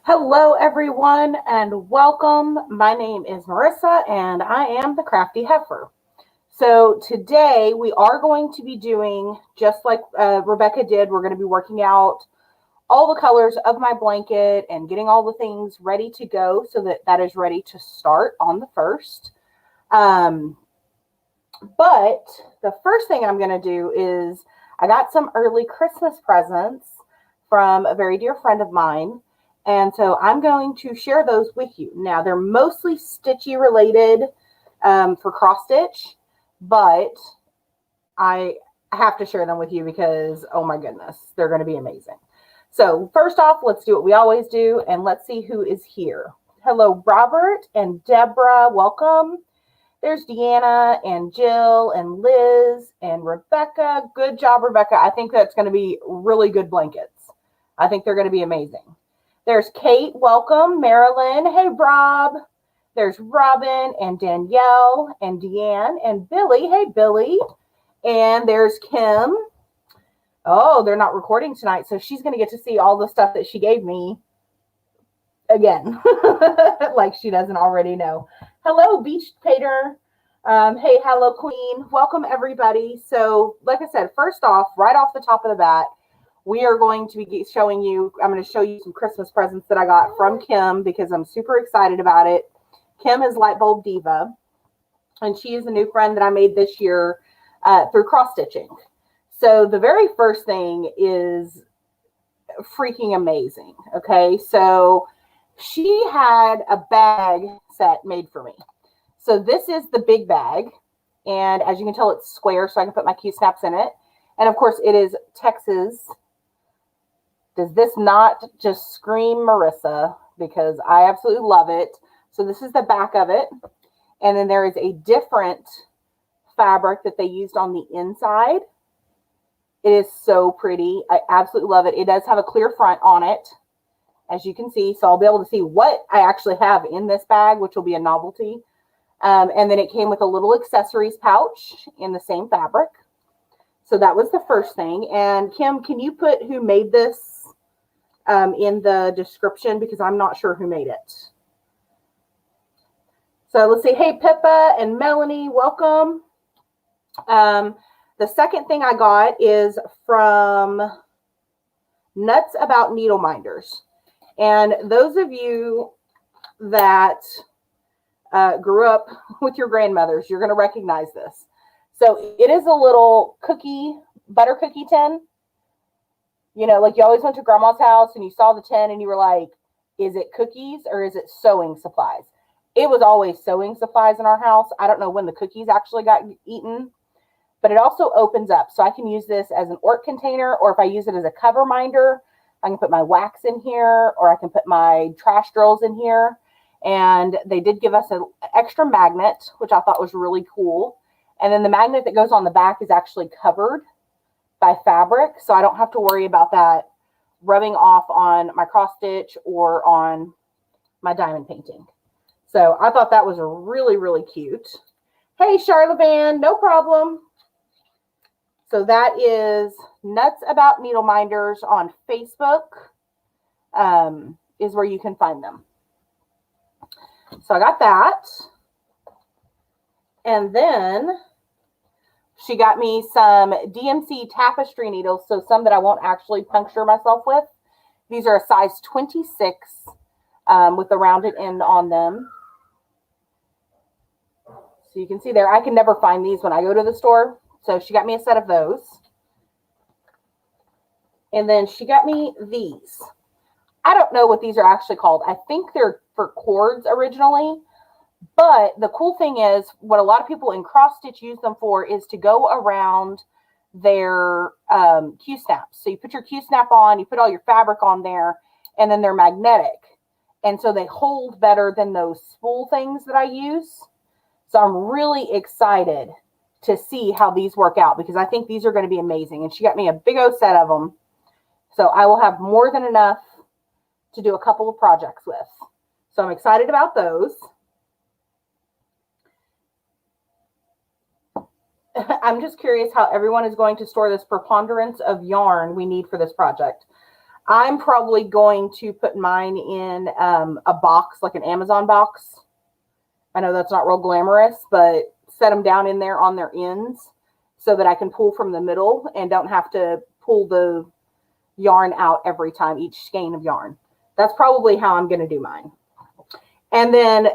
Hello, everyone, and welcome. My name is Marissa, and I am the Crafty Heifer. So, today we are going to be doing just like Rebecca did. We're going to be working out all the colors of my blanket and getting all the things ready to go so that that is ready to start on the 1st. Um, but the first thing I'm going to do is I got some early Christmas presents from a very dear friend of mine. And so I'm going to share those with you. Now, they're mostly stitchy related for cross stitch, but I have to share them with you because, oh my goodness, they're going to be amazing. So first off, let's do what we always do, and let's see who is here. Hello, Robert and Deborah. Welcome. There's Deanna and Jill and Liz and Rebecca. Good job, Rebecca. I think that's going to be really good blankets. I think they're going to be amazing. There's Kate. Welcome. Marilyn. Hey, Rob. There's Robin and Danielle and Deanne and Billy. Hey, Billy. And there's Kim. Oh, they're not recording tonight, so she's going to get to see all the stuff that she gave me again, like she doesn't already know. Hello, Beach Pater. Hey, hello, Queen. Welcome, everybody. So, like I said, first off, right off the top of the bat, we are going to be showing you, I'm going to show you some Christmas presents that I got from Kim because I'm super excited about it. Kim is Lightbulb Diva, and she is a new friend that I made this year through cross stitching. So the very first thing is freaking amazing. Okay, so she had a bag set made for me. So this is the big bag, and as you can tell, it's square, so I can put my Q-snaps in it. And of course, it is Texas. Does this not just scream Marissa? Because I absolutely love it. So this is the back of it. And then there is a different fabric that they used on the inside. It is so pretty. I absolutely love it. It does have a clear front on it, as you can see. So I'll be able to see what I actually have in this bag, which will be a novelty. And then it came with a little accessories pouch in the same fabric. So that was the first thing. And Kim, can you put who made this in the description, because I'm not sure who made it. So let's see. Hey, Pippa and Melanie, welcome. The second thing I got is from Nuts About Needle Minders. And those of you that grew up with your grandmothers, you're going to recognize this. So it is a little butter cookie tin. You know, like you always went to grandma's house and you saw the tin and you were like, is it cookies or is it sewing supplies? It was always sewing supplies in our house. I don't know when the cookies actually got eaten, but it also opens up. So I can use this as an Ort container, or if I use it as a cover minder, I can put my wax in here, or I can put my trash drills in here. And they did give us an extra magnet, which I thought was really cool. And then the magnet that goes on the back is actually covered by fabric, so I don't have to worry about that rubbing off on my cross stitch or on my diamond painting. So I thought that was really, really cute. Hey, Charlavain, no problem. So that is Nuts About Needle Minders on Facebook, is where you can find them. So I got that. And then she got me some DMC Tapestry Needles, so some that I won't actually puncture myself with. These are a size 26 with the rounded end on them. So you can see there, I can never find these when I go to the store. So she got me a set of those. And then she got me these. I don't know what these are actually called. I think they're for cords originally. But the cool thing is, what a lot of people in cross stitch use them for is to go around their Q-snaps. So you put your Q-snap on, you put all your fabric on there, and then they're magnetic. And so they hold better than those spool things that I use. So I'm really excited to see how these work out, because I think these are going to be amazing. And she got me a big old set of them. So I will have more than enough to do a couple of projects with. So I'm excited about those. I'm just curious how everyone is going to store this preponderance of yarn we need for this project. I'm probably going to put mine in a box, like an Amazon box. I know that's not real glamorous, but set them down in there on their ends so that I can pull from the middle and don't have to pull the yarn out every time, each skein of yarn. That's probably how I'm going to do mine. And then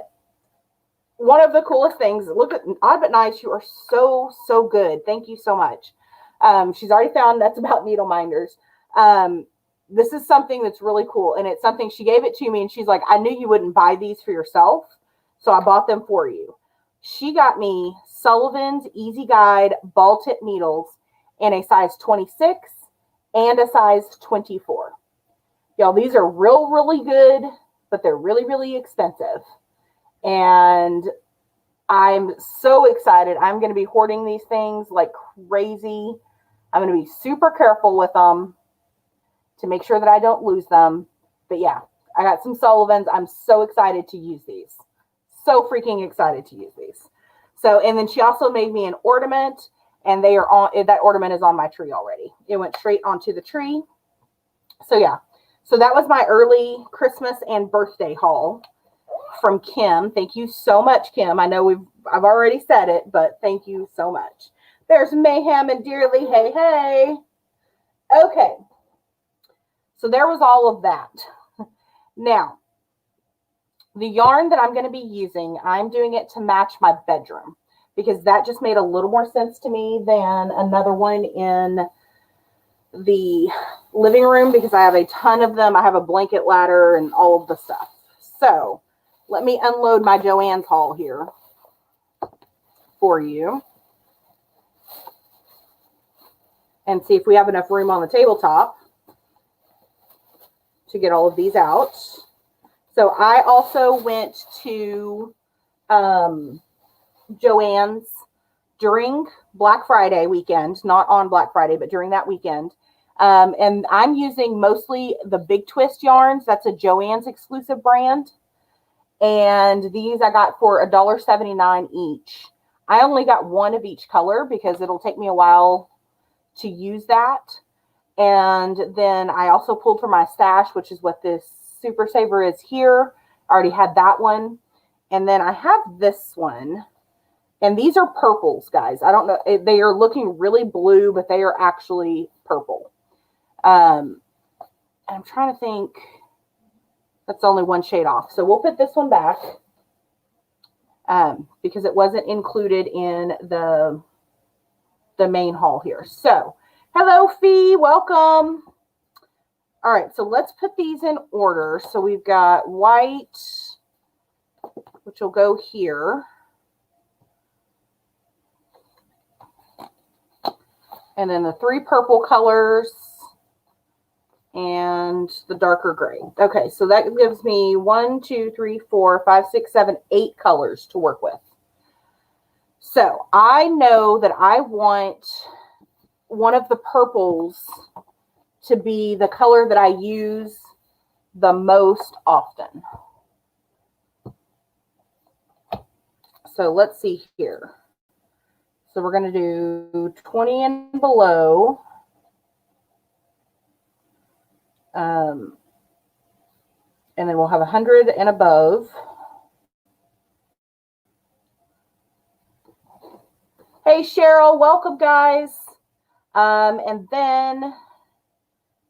one of the coolest things, look at Odd But Nice, you are so, so good. Thank you so much. She's already found That's About Needle Minders. This is something that's really cool, and it's something, she gave it to me, and she's like, I knew you wouldn't buy these for yourself, so I bought them for you. She got me Sullivan's Easy Guide ball tip needles in a size 26 and a size 24. Y'all, these are really good, but they're really expensive. And I'm so excited. I'm going to be hoarding these things like crazy. I'm going to be super careful with them to make sure that I don't lose them. But yeah, I got some Sullivans. I'm so excited to use these. So freaking excited to use these. So, and then she also made me an ornament, and they are on, that ornament is on my tree already. It went straight onto the tree. So yeah, so that was my early Christmas and birthday haul from Kim. Thank you so much, Kim. I know I've already said it, but thank you so much. There's Mayhem and Dearly. Hey, hey. Okay. So there was all of that. Now, the yarn that I'm going to be using, I'm doing it to match my bedroom because that just made a little more sense to me than another one in the living room because I have a ton of them. I have a blanket ladder and all of the stuff. So let me unload my Joann's haul here for you and see if we have enough room on the tabletop to get all of these out. So I also went to Joann's during Black Friday weekend, not on Black Friday, but during that weekend. And I'm using mostly the Big Twist yarns. That's a Joann's exclusive brand. And these I got for $1.79 each. I only got one of each color because it'll take me a while to use that. And then I also pulled from my stash, which is what this Super Saver is here. I already had that one. And then I have this one. And these are purples, guys. I don't know. They are looking really blue, but they are actually purple. I'm trying to think. That's only one shade off. So we'll put this one back because it wasn't included in the main haul here. So, hello, Fee. Welcome. All right. So let's put these in order. So we've got white, which will go here. And then the 3 purple colors and the darker gray. Okay, so that gives me 1, 2, 3, 4, 5, 6, 7, 8 colors to work with. So I know that I want one of the purples to be the color that I use the most often. So let's see here. So we're going to do 20 and below. And then we'll have 100 and above. Hey, Cheryl, welcome, guys. And then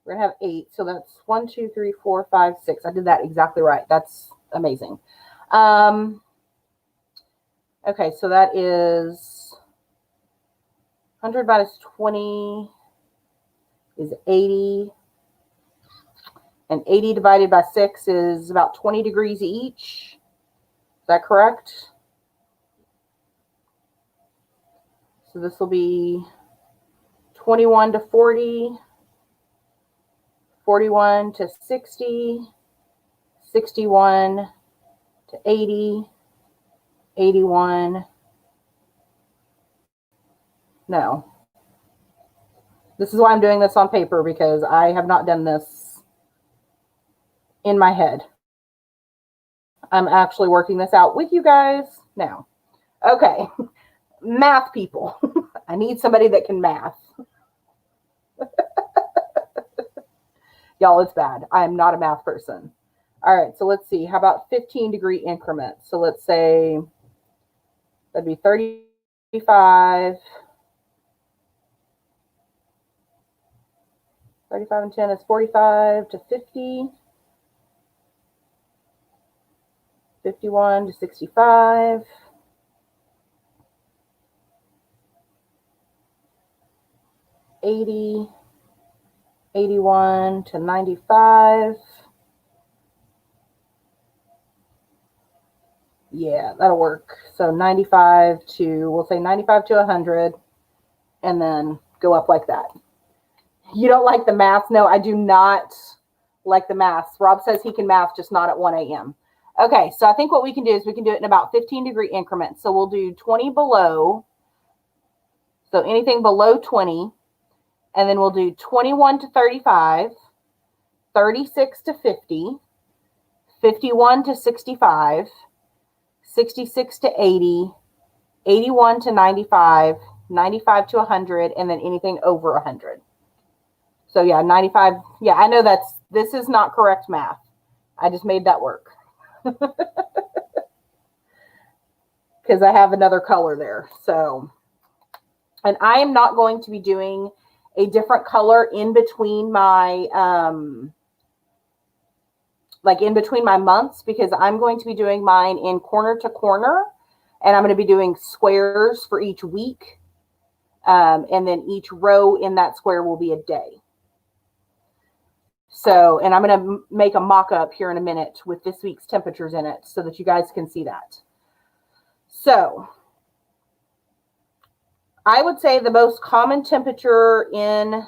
we're going to have 8. So that's 1, 2, 3, 4, 5, 6. I did that exactly right. That's amazing. Okay, so that is 100 minus 20 is 80. And 80 divided by 6 is about 20 degrees each. Is that correct? So this will be 21 to 40, 41 to 60, 61 to 80, 81. No. This is why I'm doing this on paper, because I have not done this in my head. I'm actually working this out with you guys now. Okay. Math people. I need somebody that can math. Y'all, it's bad. I am not a math person. All right, so let's see. How about 15-degree increments? So let's say that'd be 35. 35 and 10 is 45 to 50. 51 to 65. 80. 81 to 95. Yeah, that'll work. So 95 to, we'll say 95 to 100, and then go up like that. You don't like the math? No, I do not like the math. Rob says he can math, just not at 1 a.m. Okay, so I think what we can do is we can do it in about 15-degree increments. So we'll do 20 below. So anything below 20. And then we'll do 21 to 35, 36 to 50, 51 to 65, 66 to 80, 81 to 95, 95 to 100, and then anything over 100. So yeah, 95. Yeah, I know this is not correct math. I just made that work. Because I have another color there. So, and I am not going to be doing a different color in between my, in between my months, because I'm going to be doing mine in corner to corner, and I'm going to be doing squares for each week. And then each row in that square will be a day. So, and I'm going to make a mock-up here in a minute with this week's temperatures in it so that you guys can see that. So, I would say the most common temperature in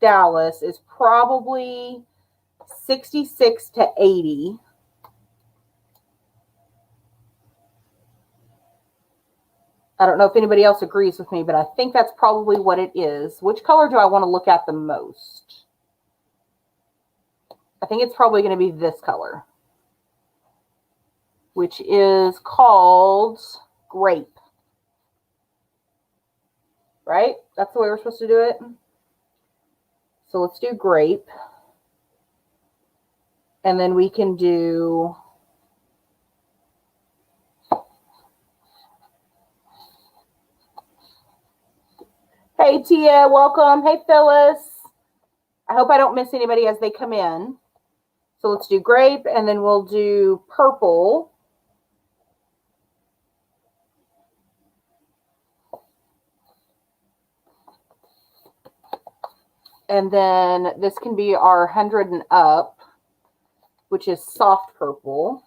Dallas is probably 66 to 80. I don't know if anybody else agrees with me, but I think that's probably what it is. Which color do I want to look at the most? I think it's probably going to be this color, which is called grape. Right? That's the way we're supposed to do it. So let's do grape. And then we can do hey Tia, welcome. Hey Phyllis. I hope I don't miss anybody as they come in. So let's do grape, and then we'll do purple. And then this can be our 100 and up, which is soft purple.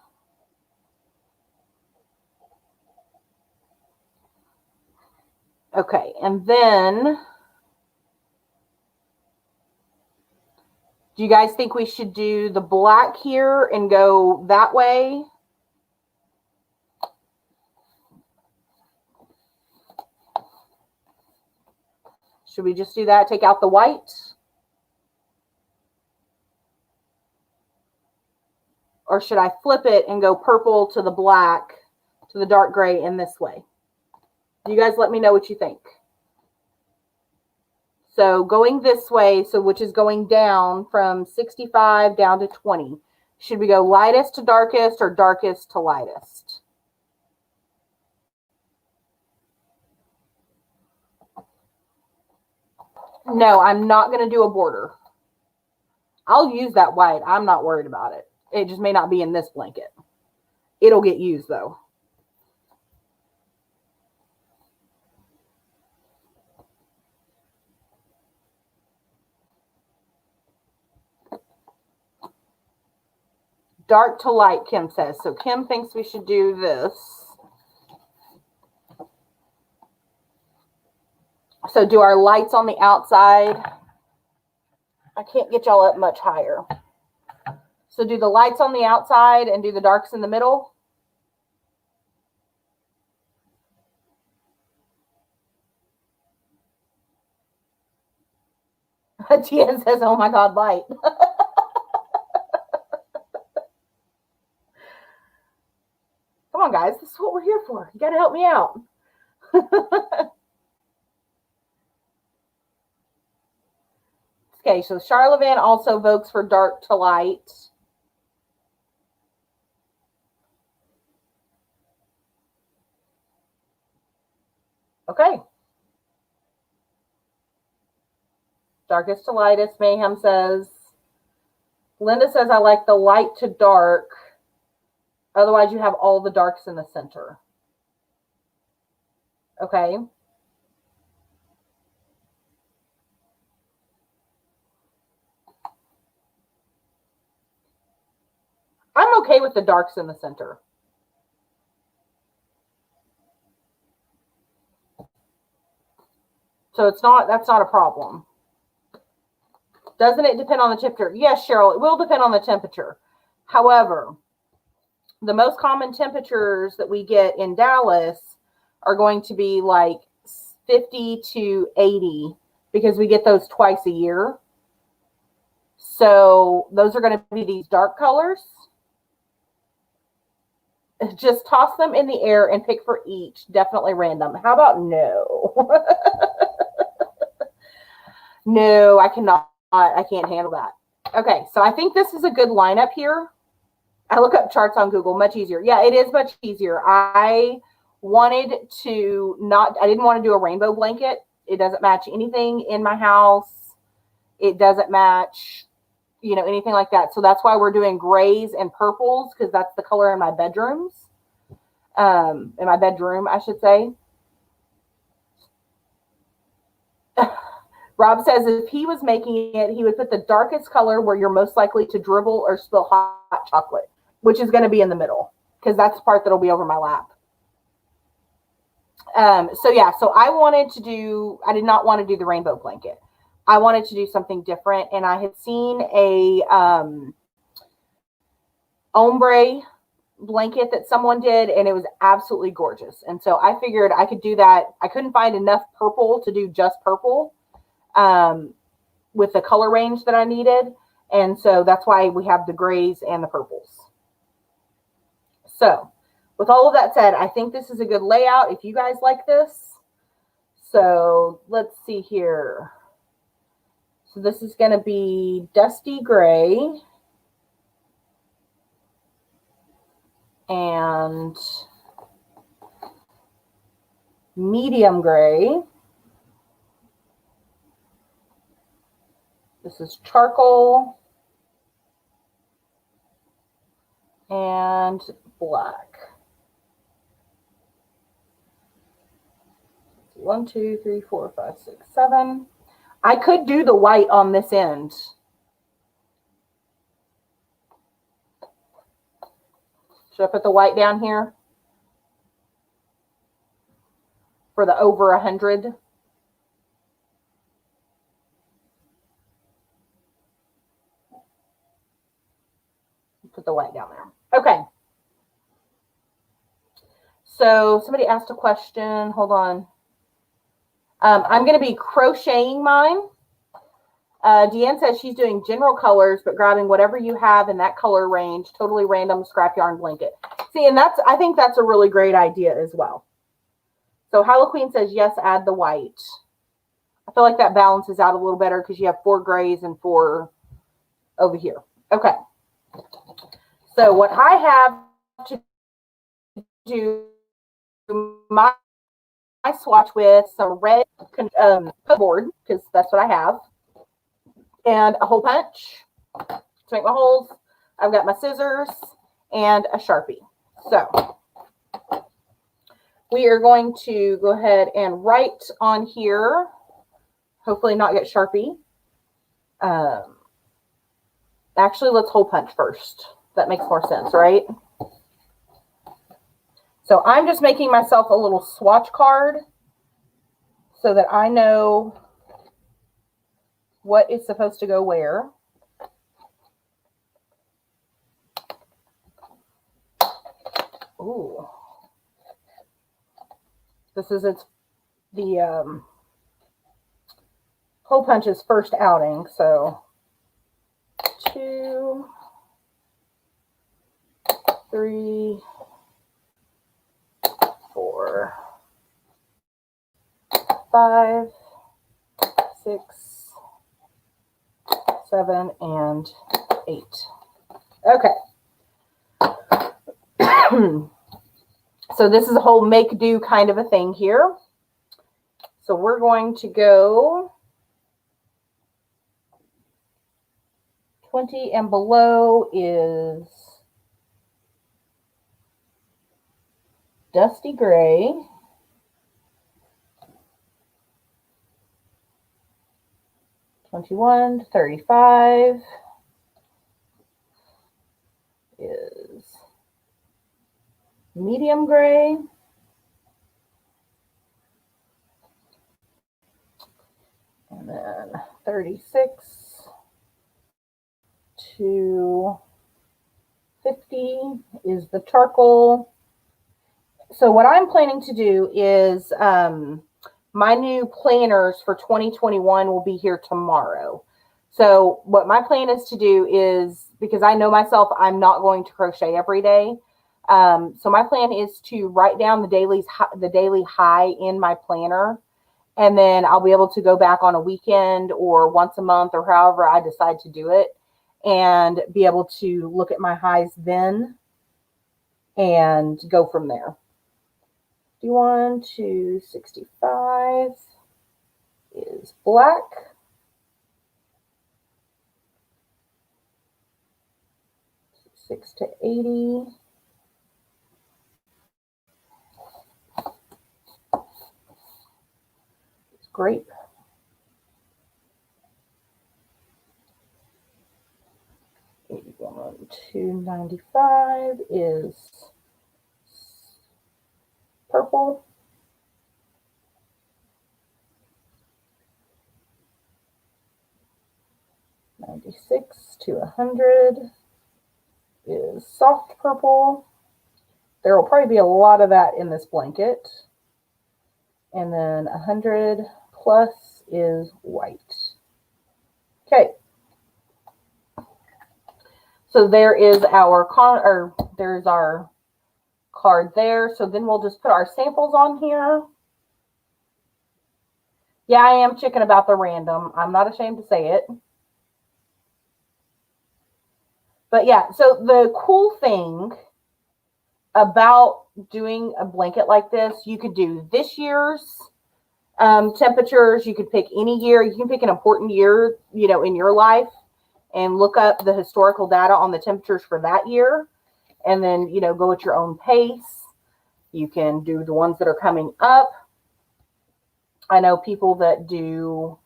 Okay, and then do you guys think we should do the black here and go that way? Should we just do that? Take out the white? Or should I flip it and go purple to the black, to the dark gray in this way? You guys let me know what you think. So going this way, so which is going down from 65 down to 20. Should we go lightest to darkest or darkest to lightest? No, I'm not going to do a border. I'll use that white. I'm not worried about it. It just may not be in this blanket. It'll get used though. Dark to light, Kim says. So Kim thinks we should do this. So do our lights on the outside. I can't get y'all up much higher. So do the lights on the outside and do the darks in the middle. Tia says, oh my God, light. Come on, guys. This is what we're here for. You got to help me out. Okay, so Charlemagne also votes for dark to light. Okay. Darkest to lightest, Mayhem says. Linda says, I like the light to dark. Otherwise, you have all the darks in the center. Okay. I'm okay with the darks in the center. So that's not a problem. Doesn't it depend on the temperature? Yes, Cheryl, it will depend on the temperature. However, the most common temperatures that we get in Dallas are going to be like 50 to 80 because we get those twice a year. So those are going to be these dark colors. Just toss them in the air and pick for each. Definitely random. How about no? No, I cannot. I can't handle that. Okay, so I think this is a good lineup here. I look up charts on Google, much easier. Yeah, it is much easier. I didn't want to do a rainbow blanket. It doesn't match anything in my house. It doesn't match, anything like that. So that's why we're doing grays and purples, because that's the color in my bedrooms. In my bedroom, I should say. Rob says if he was making it, he would put the darkest color where you're most likely to dribble or spill hot chocolate, which is going to be in the middle, because that's the part that'll be over my lap. So I did not want to do the rainbow blanket. I wanted to do something different, and I had seen a ombre blanket that someone did, and it was absolutely gorgeous. And so I figured I could do that. I couldn't find enough purple to do just purple with the color range that I needed. And so that's why we have the grays and the purples. So with all of that said, I think this is a good layout if you guys like this. So let's see here. So this is going to be dusty gray and medium gray. This is charcoal and black. 1, 2, 3, 4, 5, 6, 7. I could do the white on this end. Should I put the white down here for the over 100? Put the white down there. Okay. So somebody asked a question. Hold on. I'm going to be crocheting mine. Deanne says she's doing general colors, but grabbing whatever you have in that color range, totally random scrap yarn blanket. See, and I think that's a really great idea as well. So Halloween says, yes, add the white. I feel like that balances out a little better because you have 4 grays and 4 over here. Okay. So what I have to do my swatch with some red board, because that's what I have, and a hole punch to make my holes. I've got my scissors and a Sharpie. So we are going to go ahead and write on here, hopefully not get Sharpie. Actually, let's hole punch first. That makes more sense, right? So I'm just making myself a little swatch card so that I know what is supposed to go where. Ooh. This is the hole punch's first outing, so 2, 3, 4, 5, 6, 7 and 8. Okay. So this is a whole make do kind of a thing here. So we're going to go 20 and below is dusty gray. 21 to 35 is medium gray. And then 36 to 50 is the charcoal. So what I'm planning to do is my new planners for 2021 will be here tomorrow. So what my plan is to do is, because I know myself, I'm not going to crochet every day. So my plan is to write down the daily high in my planner. And then I'll be able to go back on a weekend or once a month or however I decide to do it and be able to look at my highs then and go from there. 51 to 65 is black. 6 to 80 is grape. 81 to 95 is purple. 96 to 100 is soft purple. There will probably be a lot of that in this blanket. And then 100 plus is white. Okay. So there is our there's our card there. So then we'll just put our samples on here. Yeah, I am chicken about the random. I'm not ashamed to say it. But yeah, so the cool thing about doing a blanket like this, you could do this year's temperatures. You could pick any year. You can pick an important year, you know, in your life and look up the historical data on the temperatures for that year. And then, you know, go at your own pace. You can do the ones that are coming up. I know people that do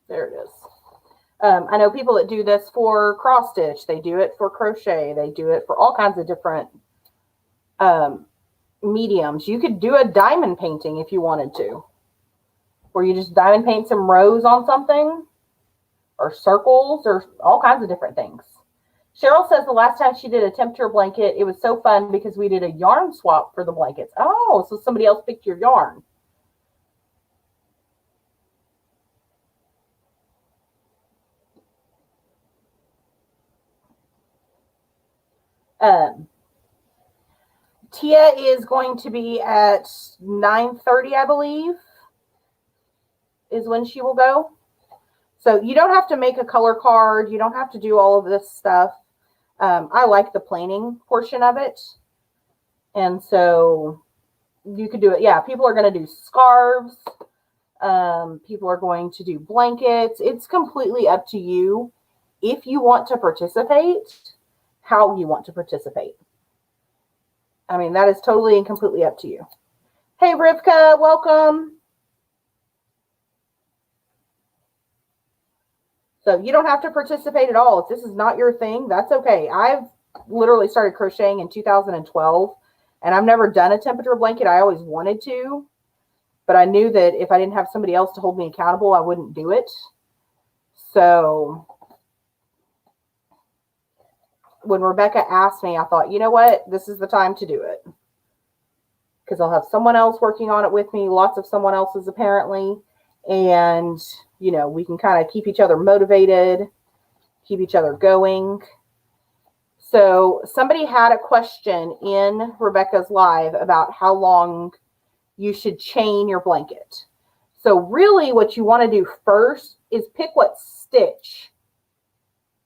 there it is. I know people that do this for cross stitch. They do it for crochet. They do it for all kinds of different mediums. You could do a diamond painting if you wanted to, where you just diamond paint some rows on something or circles or all kinds of different things. Cheryl says the last time she did a temperature blanket, it was so fun because we did a yarn swap for the blankets. Oh, so somebody else picked your yarn. Tia is going to be at 9:30, I believe, is when she will go. So you don't have to make a color card. You don't have to do all of this stuff. I like the planning portion of it. And so you could do it. Yeah, people are going to do scarves. People are going to do blankets. It's completely up to you if you want to participate, how you want to participate. I mean, that is totally and completely up to you. Hey, Rivka, welcome. So you don't have to participate at all. If this is not your thing, that's okay. I've literally started crocheting in 2012, and I've never done a temperature blanket. I always wanted to, but I knew that if I didn't have somebody else to hold me accountable, I wouldn't do it. So when Rebecca asked me, I thought, you know what? This is the time to do it. Because I'll have someone else working on it with me, lots of someone else's apparently. And, you know, we can kind of keep each other motivated, keep each other going. So somebody had a question in Rebecca's live about how long you should chain your blanket. So really what you want to do first is pick what stitch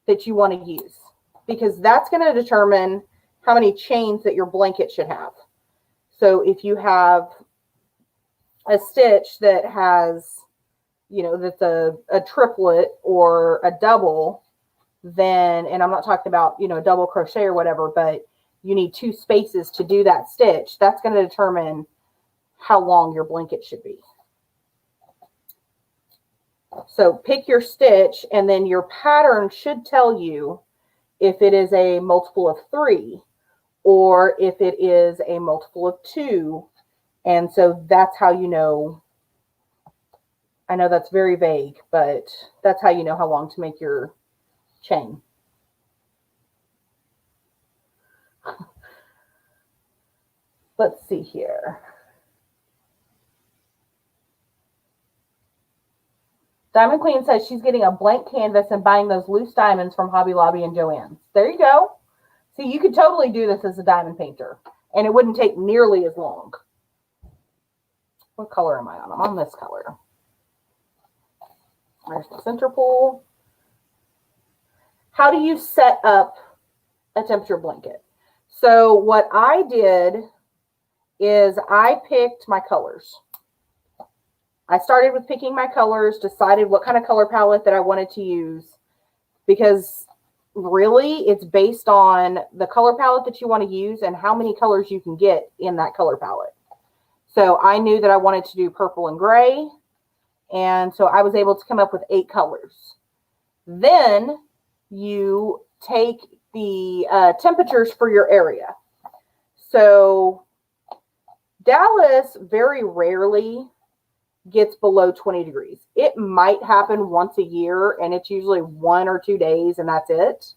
that you want to use, because that's going to determine how many chains that your blanket should have. So if you have a stitch that has, you know, that's a triplet or a double, then, and I'm not talking about, you know, double crochet or whatever, but you need 2 spaces to do that stitch, that's going to determine how long your blanket should be. So pick your stitch, and then your pattern should tell you if it is a multiple of 3 or if it is a multiple of 2. And so that's how you know. I know that's very vague, but that's how you know how long to make your chain. Let's see here. Diamond Queen says she's getting a blank canvas and buying those loose diamonds from Hobby Lobby and Joann's. There you go. See, you could totally do this as a diamond painter, and it wouldn't take nearly as long. What color am I on? I'm on this color. There's the center pole. How do you set up a temperature blanket? So what I did is I picked my colors. I started with picking my colors, decided what kind of color palette that I wanted to use, because really it's based on the color palette that you want to use and how many colors you can get in that color palette. So I knew that I wanted to do purple and gray, and so I was able to come up with 8 colors. Then you take the temperatures for your area. So Dallas very rarely gets below 20 degrees. It might happen once a year, and it's usually 1 or 2 days, and that's it.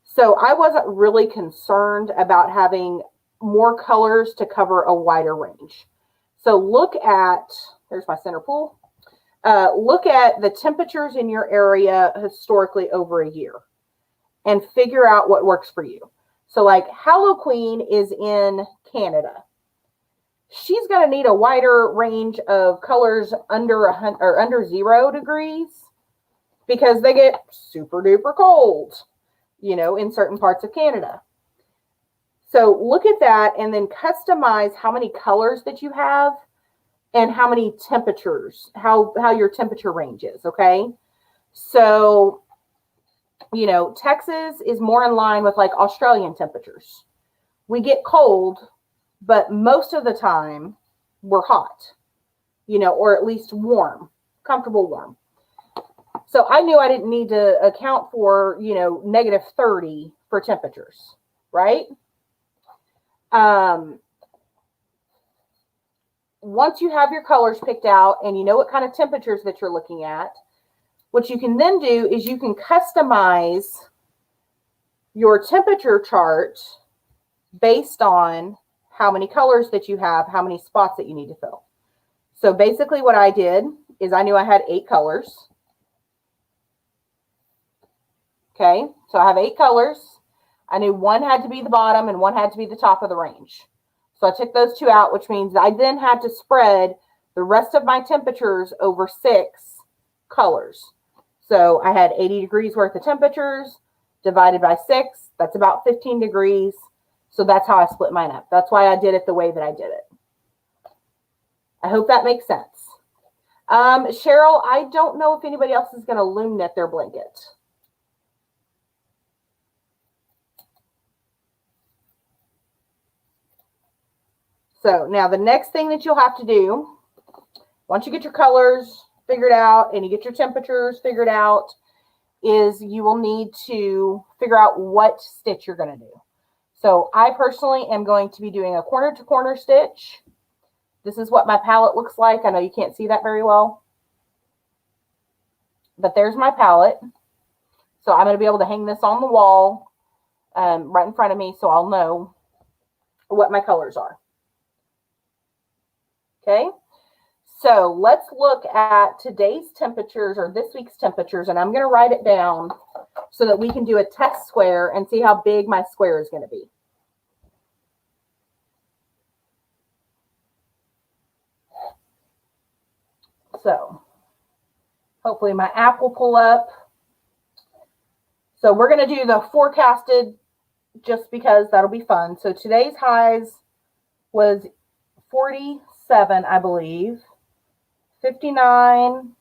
So I wasn't really concerned about having more colors to cover a wider range. So look at, there's my center pool. Look at the temperatures in your area historically over a year and figure out what works for you. So like Hallow Queen is in Canada. She's going to need a wider range of colors under 0 degrees, because they get super duper cold, you know, in certain parts of Canada. So look at that and then customize how many colors that you have and how many temperatures, how your temperature range is, okay? So, you know, Texas is more in line with like Australian temperatures. We get cold, but most of the time we're hot, you know, or at least warm, comfortable warm. So I knew I didn't need to account for, you know, -30 for temperatures, right? Once you have your colors picked out and you know what kind of temperatures that you're looking at, what you can then do is you can customize your temperature chart based on how many colors that you have, how many spots that you need to fill. So basically what I did is I knew I had 8 colors. Okay, so I have 8 colors. I knew 1 had to be the bottom and 1 had to be the top of the range. So I took those 2 out, which means I then had to spread the rest of my temperatures over 6 colors. So I had 80 degrees worth of temperatures divided by 6. That's about 15 degrees. So that's how I split mine up. That's why I did it the way that I did it. I hope that makes sense. Cheryl, I don't know if anybody else is going to loom knit their blanket. So now the next thing that you'll have to do, once you get your colors figured out and you get your temperatures figured out, is you will need to figure out what stitch you're going to do. So I personally am going to be doing a corner to corner stitch. This is what my palette looks like. I know you can't see that very well, but there's my palette. So I'm going to be able to hang this on the wall right in front of me, so I'll know what my colors are. Okay, so let's look at today's temperatures or this week's temperatures, and I'm going to write it down so that we can do a test square and see how big my square is going to be. So hopefully my app will pull up. So we're going to do the forecasted just because that'll be fun. So today's highs was 47, I believe, 59,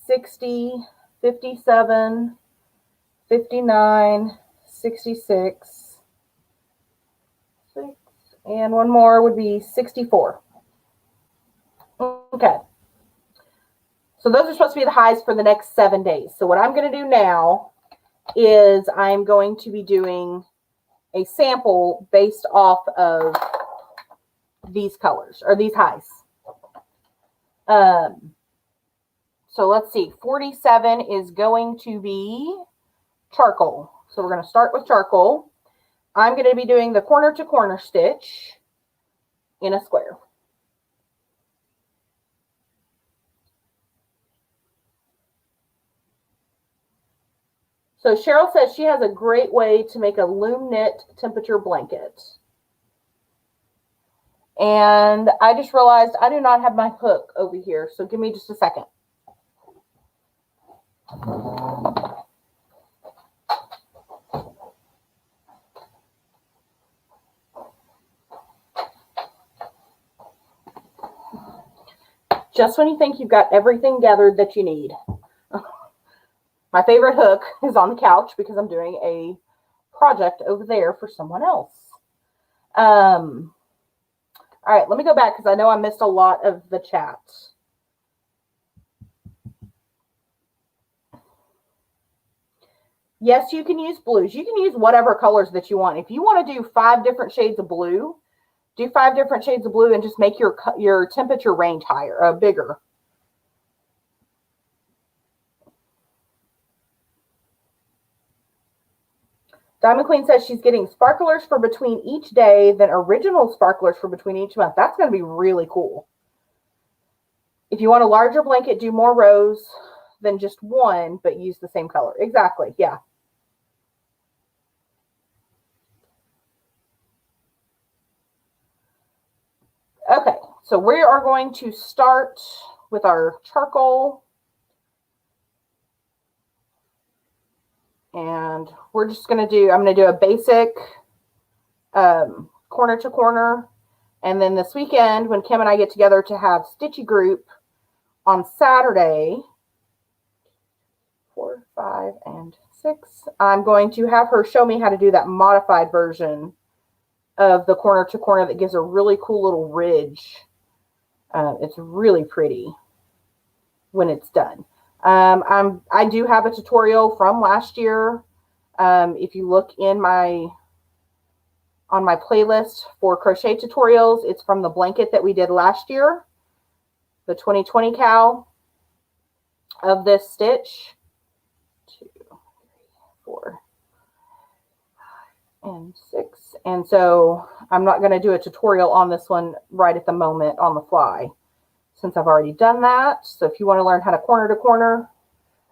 60, 57, 59, 66, and one more would be 64. Okay. So those are supposed to be the highs for the next 7 days. So what I'm going to do now is I'm going to be doing a sample based off of these colors or these highs. So let's see. 47 is going to be charcoal. So we're going to start with charcoal. I'm going to be doing the corner to corner stitch in a square. So Cheryl says she has a great way to make a loom knit temperature blanket. And I just realized I do not have my hook over here. So give me just a second. Just when you think you've got everything gathered that you need. My favorite hook is on the couch because I'm doing a project over there for someone else. All right, let me go back because I know I missed a lot of the chat. Yes, you can use blues. You can use whatever colors that you want. If you want to do 5 different shades of blue, do 5 different shades of blue and just make your temperature range higher, bigger. Diamond Queen says she's getting sparklers for between each day, then original sparklers for between each month. That's going to be really cool. If you want a larger blanket, do more rows than just one, but use the same color. Exactly, yeah. Okay, so we are going to start with our charcoal. And we're just going to do, I'm going to do a basic corner to corner. And then this weekend, when Kim and I get together to have Stitchy Group on Saturday, 4, 5, and 6, I'm going to have her show me how to do that modified version of the corner to corner that gives a really cool little ridge. It's really pretty when it's done. I do have a tutorial from last year. If you look in on my playlist for crochet tutorials, it's from the blanket that we did last year, the 2020 cow of this stitch. 2, 3, 4, 5, and 6. And so I'm not going to do a tutorial on this one right at the moment on the fly, since I've already done that. So if you want to learn how to corner to corner,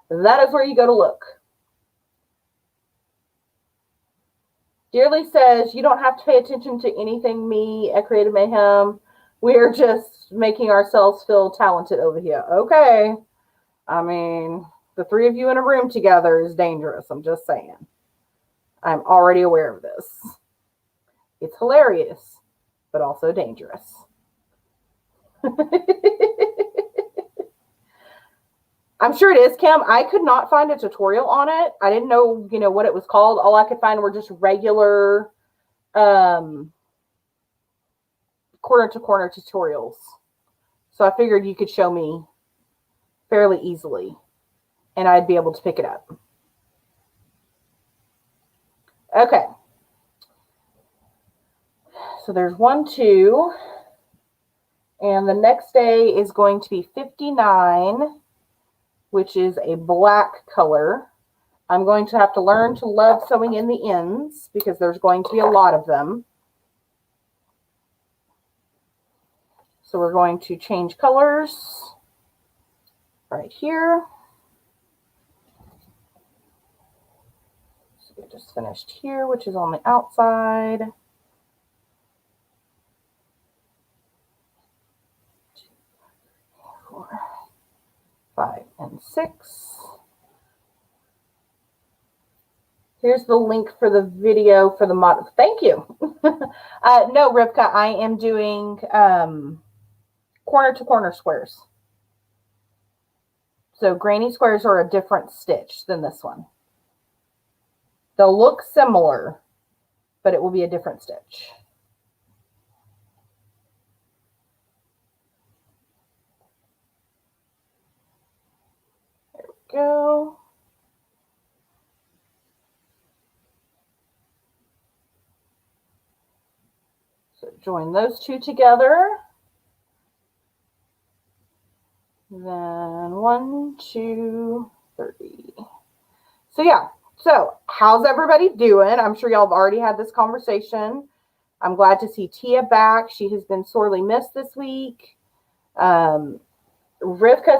that is where you go to look. Dearly says, you don't have to pay attention to anything me at Creative Mayhem. We're just making ourselves feel talented over here. Okay. I mean, the 3 of you in a room together is dangerous. I'm just saying. I'm already aware of this. It's hilarious, but also dangerous. I'm sure it is, Kim. I could not find a tutorial on it. I didn't know, what it was called. All I could find were just regular corner to corner tutorials. So I figured you could show me fairly easily and I'd be able to pick it up. Okay. So there's 1, 2, and the next day is going to be 59, which is a black color. I'm going to have to learn to love sewing in the ends because there's going to be a lot of them. So we're going to change colors right here. So we just finished here, which is on the outside. 2, 4, 5, and 6. Here's the link for the video for the model. Thank you. No, Rivka, I am doing corner to corner squares. So granny squares are a different stitch than this one. They'll look similar, but it will be a different stitch. There we go. So join those two together. Then 1, 2, 3. So yeah, so how's everybody doing? I'm sure y'all have already had this conversation. I'm glad to see Tia back. She has been sorely missed this week. Rivka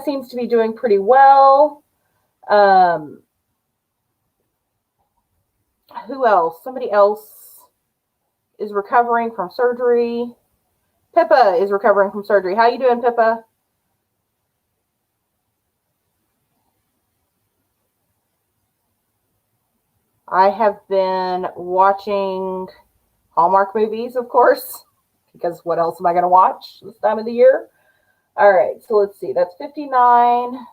seems to be doing pretty well. Who else? Somebody else is recovering from surgery. Pippa is recovering from surgery. How you doing, Pippa? I have been watching Hallmark movies, of course, because what else am I going to watch this time of the year? All right, so let's see. That's 59.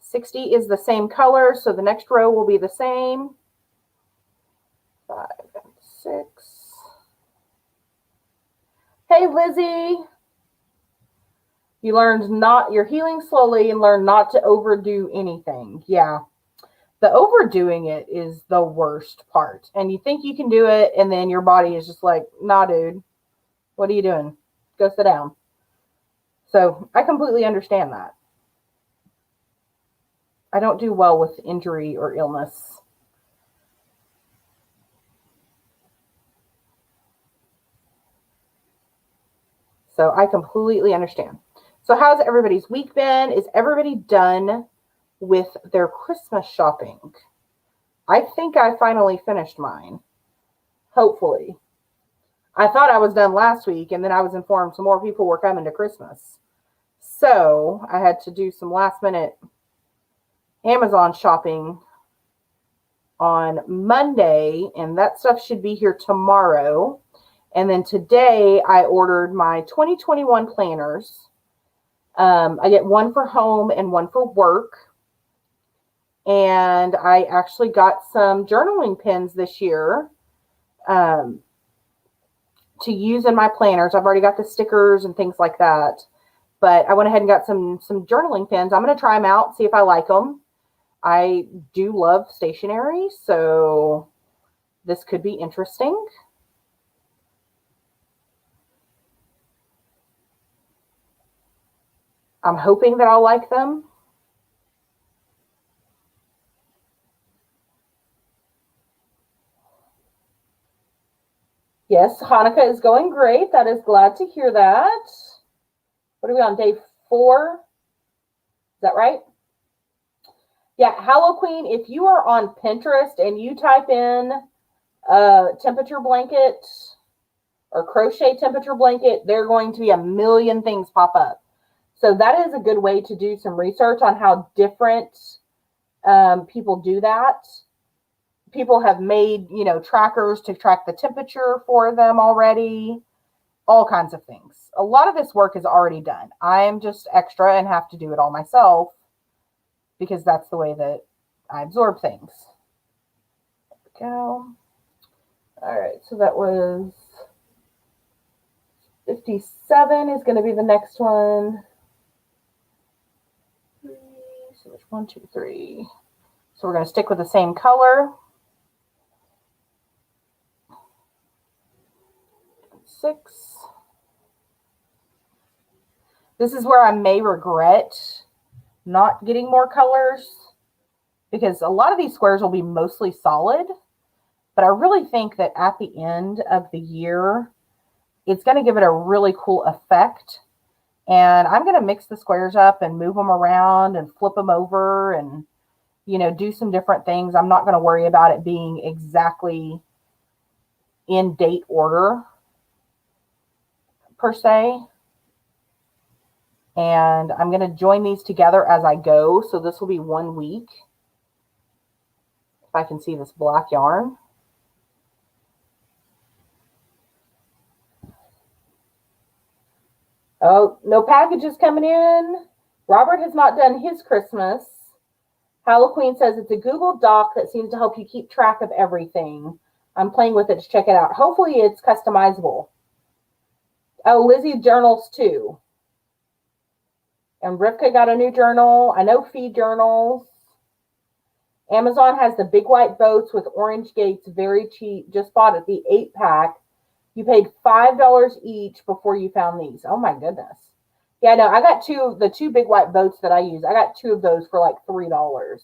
60 is the same color, so the next row will be the same. 5 and 6. Hey, Lizzie. You're healing slowly and learn not to overdo anything. Yeah. The overdoing it is the worst part. And you think you can do it, and then your body is just like, nah, dude, what are you doing? Go sit down. So I completely understand that. I don't do well with injury or illness. So I completely understand. So how's everybody's week been? Is everybody done with their Christmas shopping? I think I finally finished mine. Hopefully. I thought I was done last week, and then I was informed some more people were coming to Christmas. So I had to do some last minute Amazon shopping on Monday, and that stuff should be here tomorrow. And then today I ordered my 2021 planners. I get one for home and one for work. And I actually got some journaling pens this year to use in my planners. I've already got the stickers and things like that. But I went ahead and got some journaling pens. I'm going to try them out, see if I like them. I do love stationery, so this could be interesting. I'm hoping that I'll like them. Yes, Hanukkah is going great. That is glad to hear that. What are we on, day 4? Is that right? Yeah, Hello Queen, if you are on Pinterest and you type in temperature blanket or crochet temperature blanket, there are going to be a million things pop up. So that is a good way to do some research on how different people do that. People have made, trackers to track the temperature for them already. All kinds of things. A lot of this work is already done. I'm just extra and have to do it all myself because that's the way that I absorb things. There we go. All right, so that was 57 is going to be the next one. So there's 1, 2, 3. So we're going to stick with the same color. 6. This is where I may regret not getting more colors because a lot of these squares will be mostly solid, but I really think that at the end of the year, it's going to give it a really cool effect. And I'm going to mix the squares up and move them around and flip them over and you know, do some different things. I'm not going to worry about it being exactly in date order per se. And I'm going to join these together as I go. So this will be 1 week. If I can see this black yarn. Oh, no packages coming in. Robert has not done his Christmas. Halloween says it's a Google Doc that seems to help you keep track of everything. I'm playing with it to check it out. Hopefully it's customizable. Oh, Lizzie journals too. And Rivka got a new journal. I know Feed journals. Amazon has the big white boats with orange gates, very cheap. Just bought it, the 8-pack. You paid $5 each before you found these. Oh my goodness. Yeah, no, I got the two big white boats that I use. I got 2 of those for like $3.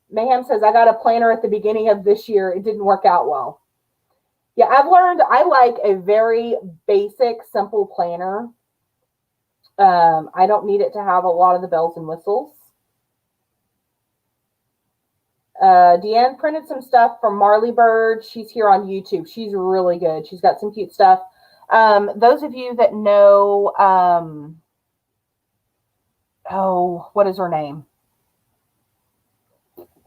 Mayhem says, I got a planner at the beginning of this year. It didn't work out well. Yeah, I've learned I like a very basic, simple planner. I don't need it to have a lot of the bells and whistles. Deanne printed some stuff from Marley Bird. She's here on YouTube. She's really good. She's got some cute stuff. Those of you that know, what is her name?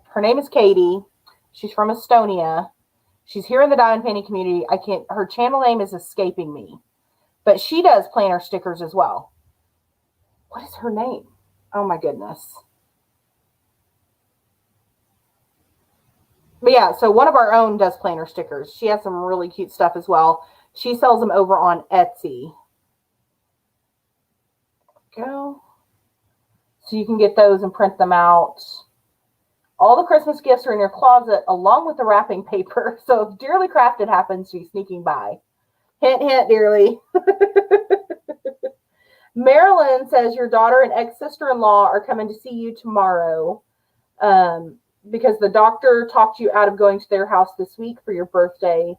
Her name is Katie. She's from Estonia. She's here in the Dye and Painting community. Her channel name is escaping me, but she does planner stickers as well. What is her name? Oh my goodness. But yeah, so one of our own does planner stickers. She has some really cute stuff as well. She sells them over on Etsy. Go. So you can get those and print them out. All the Christmas gifts are in your closet along with the wrapping paper. So if Dearly Crafted happens to be sneaking by. Hint, hint, Dearly. Marilyn says your daughter and ex-sister-in-law are coming to see you tomorrow. Because the doctor talked you out of going to their house this week for your birthday.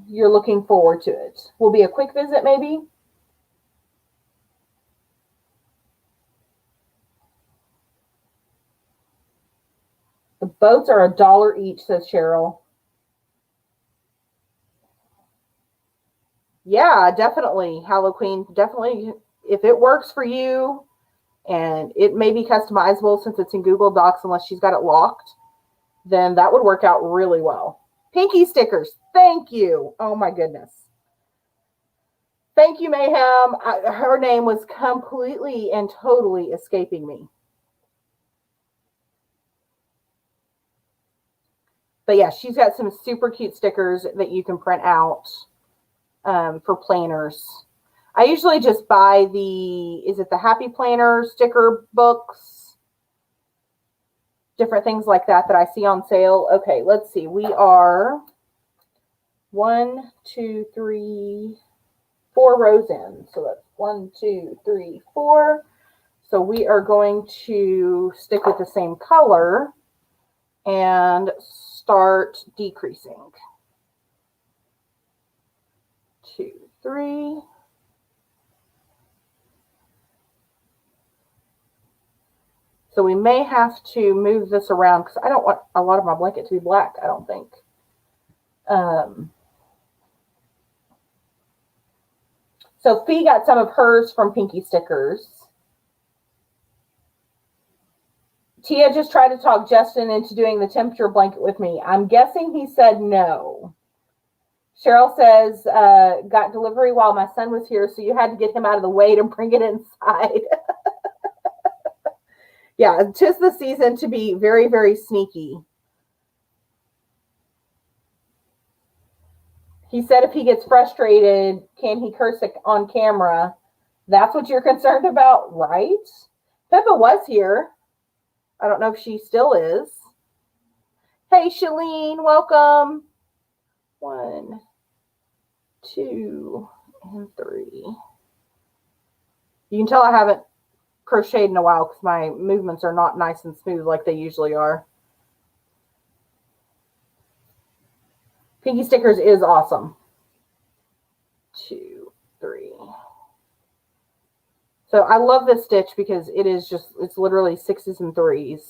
You're looking forward to it. Will be a quick visit, maybe? The boats are $1 each, says Cheryl. Yeah, definitely, Halloween. Definitely, if it works for you, and it may be customizable since it's in Google Docs unless she's got it locked, then that would work out really well. Pinky stickers. Thank you. Oh, my goodness. Thank you, Mayhem. Her name was completely and totally escaping me. But yeah, she's got some super cute stickers that you can print out for planners. I usually just buy the Happy Planner sticker books, different things like that I see on sale. Okay, let's see. We are 1, 2, 3, 4 rows in. So that's 1, 2, 3, 4. So we are going to stick with the same color and start decreasing. 2, 3. So we may have to move this around because I don't want a lot of my blanket to be black, I don't think. So Fee got some of hers from Pinky Stickers. Tia just tried to talk Justin into doing the temperature blanket with me. I'm guessing he said no. Cheryl says, got delivery while my son was here, so you had to get him out of the way to bring it inside. Yeah, 'tis the season to be very, very sneaky. He said if he gets frustrated, can he curse on camera? That's what you're concerned about, right? Pippa was here. I don't know if she still is. Hey, Shalene, welcome. 1, 2, and 3. You can tell I haven't crocheted in a while because my movements are not nice and smooth like they usually are. Pinky Stickers is awesome. 2, 3. So I love this stitch because it is just, it's literally 6s and 3s.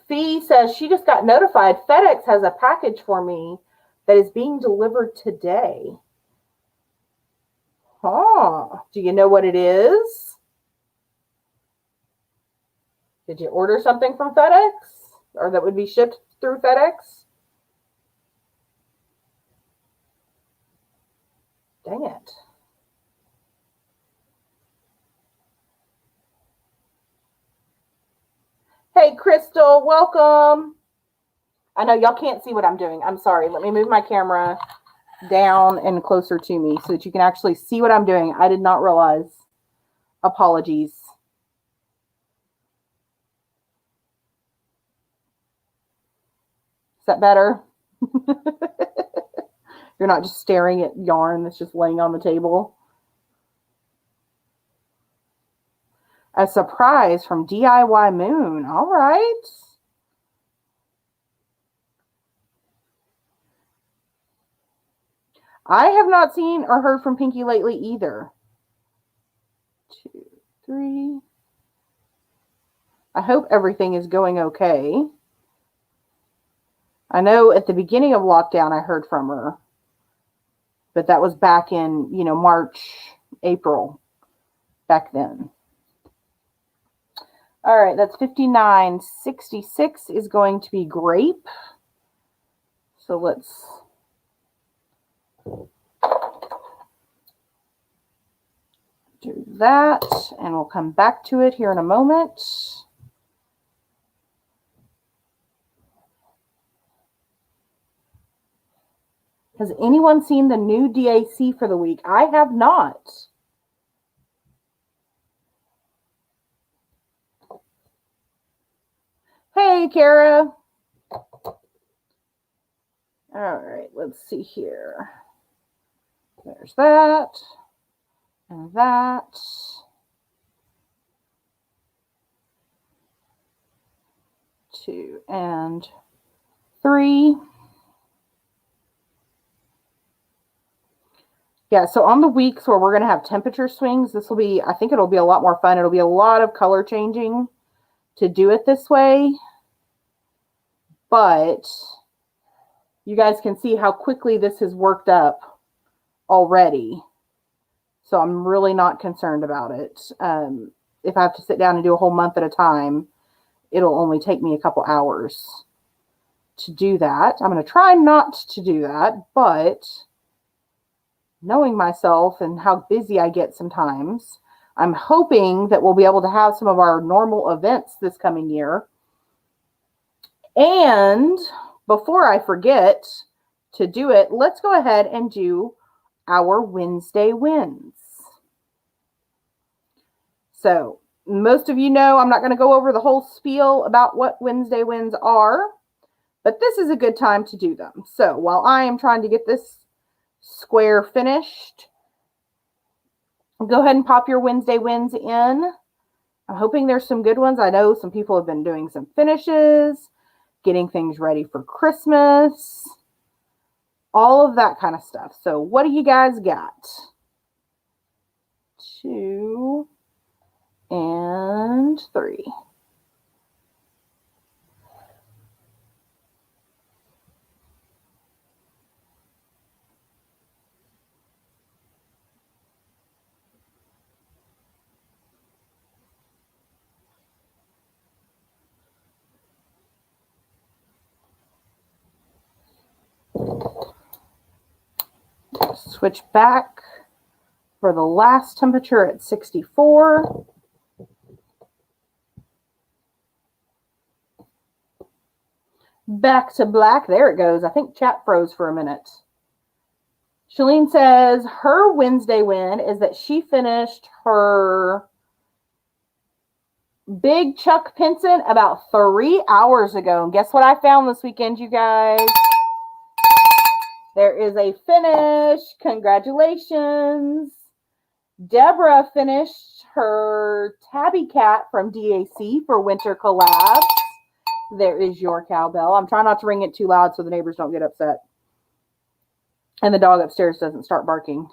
Fee says she just got notified FedEx has a package for me that is being delivered today. Huh. Do you know what it is? Did you order something from FedEx? Or that would be shipped through FedEx? Dang it. Hey, Crystal, welcome. I know y'all can't see what I'm doing. I'm sorry. Let me move my camera down and closer to me so that you can actually see what I'm doing. I did not realize. Apologies. Is that better? You're not just staring at yarn that's just laying on the table. A surprise from DIY Moon. All right. I have not seen or heard from Pinky lately either. 2, 3. I hope everything is going okay. I know at the beginning of lockdown I heard from her, but that was back in, March, April, back then. All right, that's 59.66 is going to be grape. So let's do that, and we'll come back to it here in a moment. Has anyone seen the new DAC for the week? I have not. Hey, Kara. All right, let's see here. There's that. And that. Two and three. Yeah, so on the weeks where we're going to have temperature swings, this will be, I think it'll be a lot more fun. It'll be a lot of color changing to do it this way. But you guys can see how quickly this has worked up already. So I'm really not concerned about it. If I have to sit down and do a whole month at a time, it'll only take me a couple hours to do that. I'm going to try not to do that, but knowing myself and how busy I get sometimes, I'm hoping that we'll be able to have some of our normal events this coming year. And before I forget to do it, let's go ahead and do our Wednesday wins. So most of you know I'm not going to go over the whole spiel about what Wednesday wins are, but this is a good time to do them. So while I am trying to get this square finished, go ahead and pop your Wednesday wins in. I'm hoping there's some good ones. I know some people have been doing some finishes, getting things ready for Christmas, all of that kind of stuff. So what do you guys got? 2 and 3. Switch back for the last temperature at 64. Back to black. There it goes. I think chat froze for a minute. Shalene says her Wednesday win is that she finished her big Chuck Pinson about 3 hours ago. And guess what I found this weekend, you guys? There is a finish. Congratulations. Deborah finished her Tabby Cat from DAC for Winter Collabs. There is your cowbell. I'm trying not to ring it too loud so the neighbors don't get upset. And the dog upstairs doesn't start barking.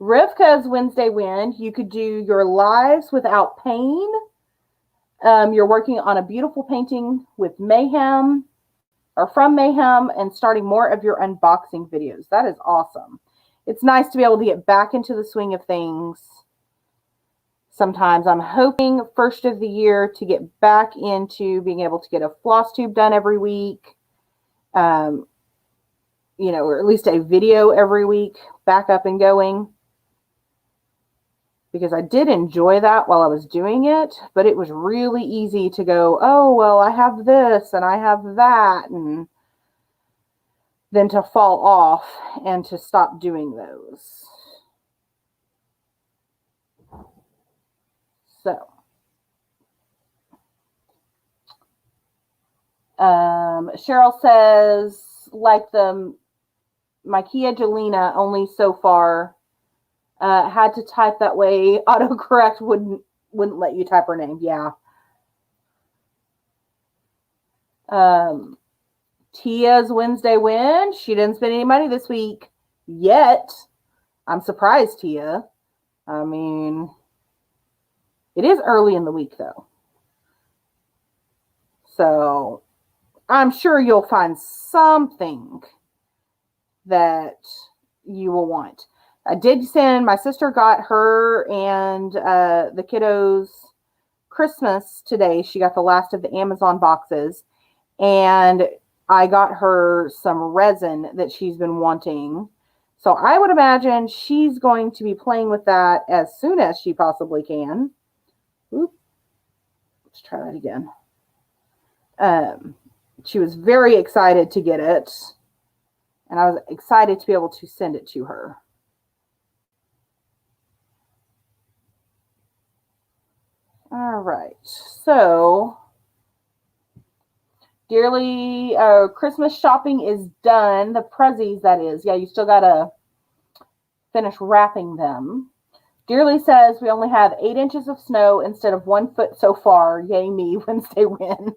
Rivka's Wednesday win. You could do your lives without pain. You're working on a beautiful painting with Mayhem or from Mayhem and starting more of your unboxing videos. That is awesome. It's nice to be able to get back into the swing of things. Sometimes I'm hoping first of the year to get back into being able to get a floss tube done every week. Or at least a video every week back up and going. Because I did enjoy that while I was doing it, but it was really easy to go, oh, well, I have this and I have that, and then to fall off and to stop doing those. So, Cheryl says, like the Mikea Jelena, only so far. Had to type that way. Autocorrect wouldn't let you type her name. Yeah. Tia's Wednesday win. She didn't spend any money this week yet. I'm surprised, Tia. I mean, it is early in the week though. So I'm sure you'll find something that you will want. I did send, my sister got her and the kiddos Christmas today. She got the last of the Amazon boxes. And I got her some resin that she's been wanting. So I would imagine she's going to be playing with that as soon as she possibly can. Oop. Let's try that again. She was very excited to get it. And I was excited to be able to send it to her. All right, so dearly, Christmas shopping is done. The prezzies, that is. Yeah, you still got to finish wrapping them. Dearly says we only have 8 inches of snow instead of 1 foot so far. Yay me, Wednesday win.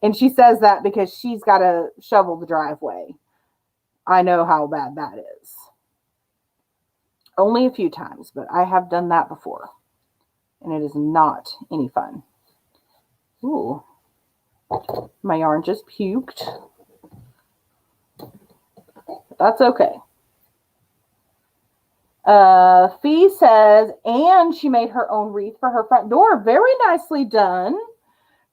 And she says that because she's got to shovel the driveway. I know how bad that is. Only a few times, but I have done that before. And it is not any fun. Ooh. My yarn just puked. That's okay. Fee says, and she made her own wreath for her front door. Very nicely done.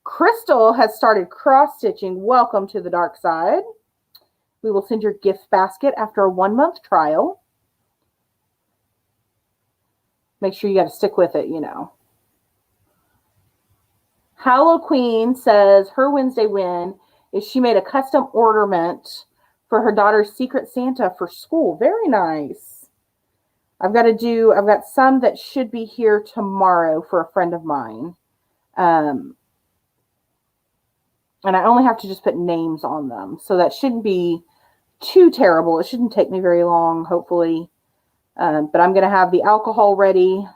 Crystal has started cross-stitching. Welcome to the dark side. We will send your gift basket after a 1-month trial. Make sure you got to stick with it, Hallow Queen says her Wednesday win is she made a custom ornament for her daughter's Secret Santa for school. Very nice. I've got some that should be here tomorrow for a friend of mine. And I only have to just put names on them. So that shouldn't be too terrible. It shouldn't take me very long, hopefully. But I'm going to have the alcohol ready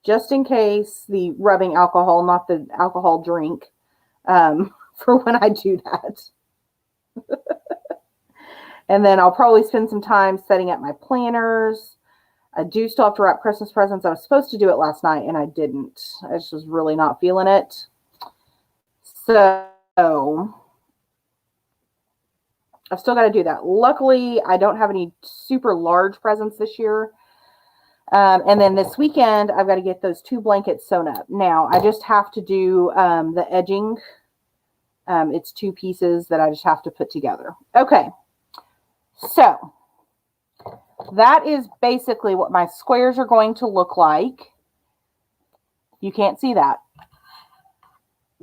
just in case, the rubbing alcohol, not the alcohol drink, for when I do that. And then I'll probably spend some time setting up my planners. I do still have to wrap Christmas presents. I was supposed to do it last night, and I didn't. I just was really not feeling it. So I've still got to do that. Luckily, I don't have any super large presents this year. And then this weekend, I've got to get those 2 blankets sewn up. Now, I just have to do the edging. It's 2 pieces that I just have to put together. Okay. So, that is basically what my squares are going to look like. You can't see that.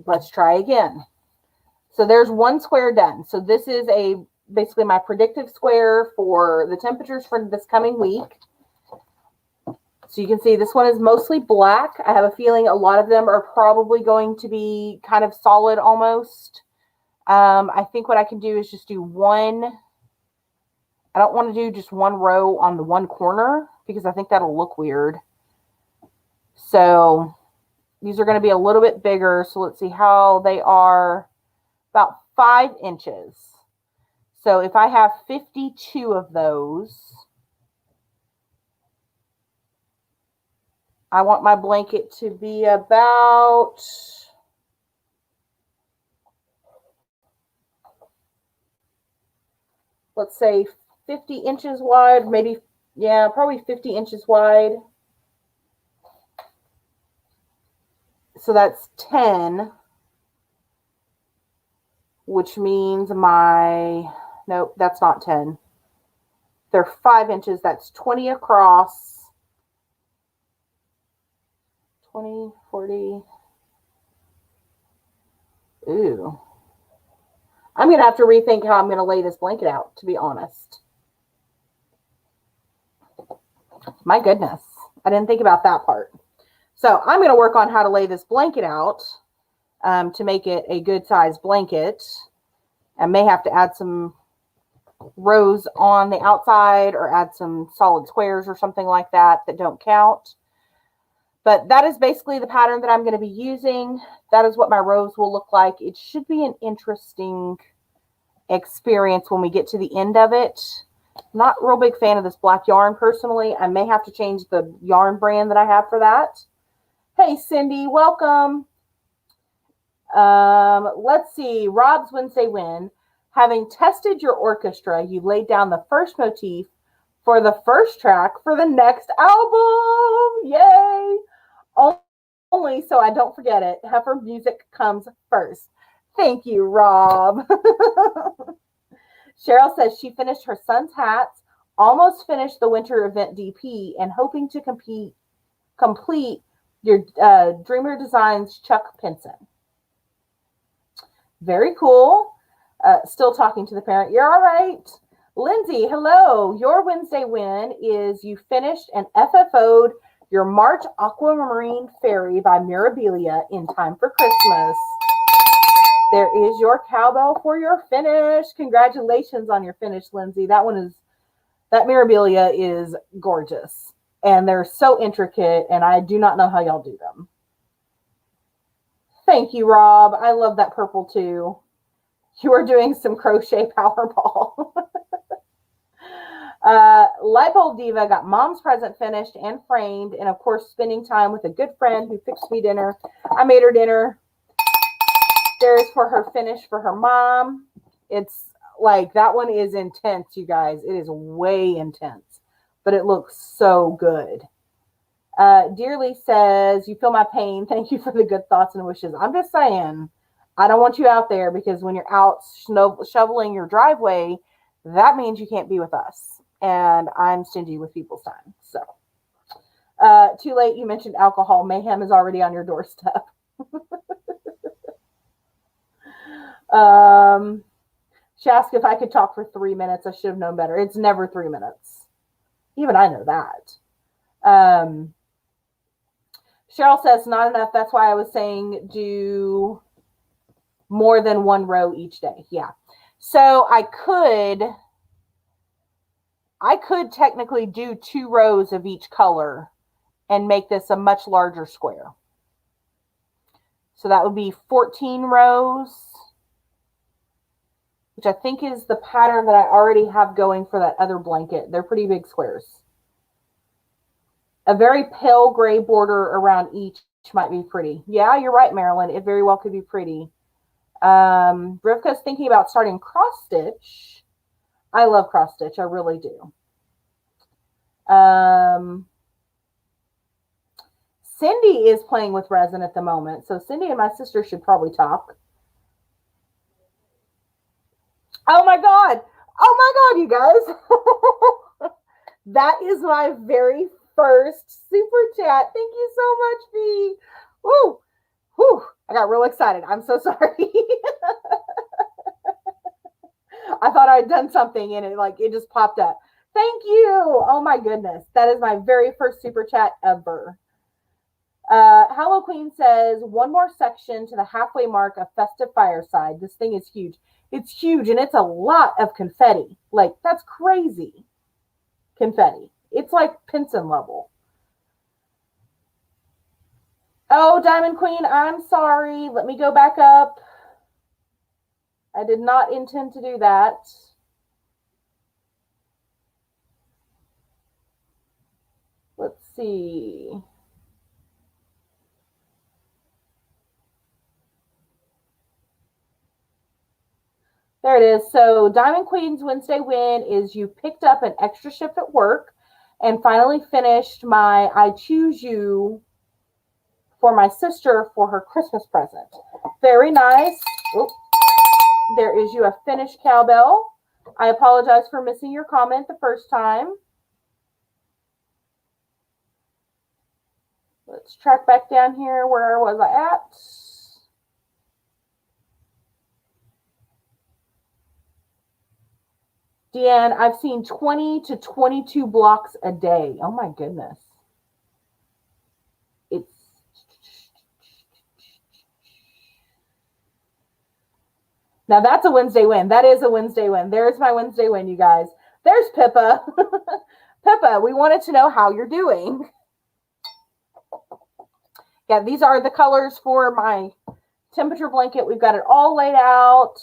Let's try again. So, there's 1 square done. So, this is basically my predictive square for the temperatures for this coming week. So you can see this one is mostly black. I have a feeling a lot of them are probably going to be kind of solid almost. I think what I can do is just do one. I don't want to do just 1 row on the 1 corner because I think that'll look weird. So These are going to be a little bit bigger. So let's see how they are. About 5 inches. So if I have 52 of those, I want my blanket to be about, let's say 50 inches wide, maybe, yeah, probably 50 inches wide. So that's 10, which means nope, that's not 10. They're 5 inches. That's 20 across. 20, 40. Ooh. I'm going to have to rethink how I'm going to lay this blanket out, to be honest. My goodness. I didn't think about that part. So I'm going to work on how to lay this blanket out to make it a good size blanket. I may have to add some rows on the outside or add some solid squares or something like that don't count. But that is basically the pattern that I'm going to be using. That is what my rows will look like. It should be an interesting experience when we get to the end of it. Not a real big fan of this black yarn personally. I may have to change the yarn brand that I have for that. Hey, Cindy, welcome. Let's see. Rob's Wednesday Win. Having tested your orchestra, you laid down the first motif for the first track for the next album. Yay! Only so I don't forget it. Heifer music comes first. Thank you, Rob. Cheryl says she finished her son's hats, almost finished the winter event DP, and hoping to complete your Dreamer Designs Chuck Pinson. Very cool. Still talking to the parent. You're all right. Lindsay, hello. Your Wednesday win is you finished and FFO'd your March Aquamarine Fairy by Mirabilia in time for Christmas. There is your cowbell for your finish. Congratulations on your finish, Lindsay. That Mirabilia is gorgeous. And they're so intricate, and I do not know how y'all do them. Thank you, Rob. I love that purple too. You are doing some crochet Powerball. Light Bulb Diva got mom's present finished and framed, and of course spending time with a good friend who fixed me dinner. I made her dinner. There's for her finish for her mom. It's like, that one is intense, you guys. It is way intense, but it looks so good. Dearly says, you feel my pain. Thank you for the good thoughts and wishes. I'm just saying, I don't want you out there, because when you're out shoveling your driveway, that means you can't be with us. And I'm stingy with people's time. So, too late. You mentioned alcohol. Mayhem is already on your doorstep. She asked if I could talk for 3 minutes. I should have known better. It's never 3 minutes. Even I know that. Cheryl says not enough. That's why I was saying do more than one row each day. Yeah. So I could technically do 2 rows of each color and make this a much larger square. So that would be 14 rows, which I think is the pattern that I already have going for that other blanket. They're pretty big squares. A very pale gray border around each might be pretty. Yeah, you're right, Marilyn. It very well could be pretty. Rivka's thinking about starting cross stitch. I love cross stitch. I really do. Cindy is playing with resin at the moment. So Cindy and my sister should probably talk. Oh my God. Oh my God, you guys. That is my very first super chat. Thank you so much, V. Woo. Whew. I got real excited. I'm so sorry. I thought I'd done something and it just popped up. Thank you. Oh my goodness. That is my very first super chat ever. Hello Queen says, one more section to the halfway mark of Festive Fireside. This thing is huge. It's huge, and it's a lot of confetti. Like, that's crazy. Confetti. It's like Pinson level. Oh, Diamond Queen, I'm sorry. Let me go back up. I did not intend to do that. Let's see. There it is. So Diamond Queen's Wednesday win is you picked up an extra shift at work and finally finished my I Choose You for my sister for her Christmas present. Very nice. Oops. There is you a finished cowbell. I apologize for missing your comment the first time. Let's track back down here. Where was I at? Deanne, I've seen 20 to 22 blocks a day. Oh my goodness. It's now that's a Wednesday win. That is a Wednesday win. There's my Wednesday win, you guys. There's Pippa. Pippa, we wanted to know how you're doing. Yeah, these are the colors for my temperature blanket. We've got it all laid out.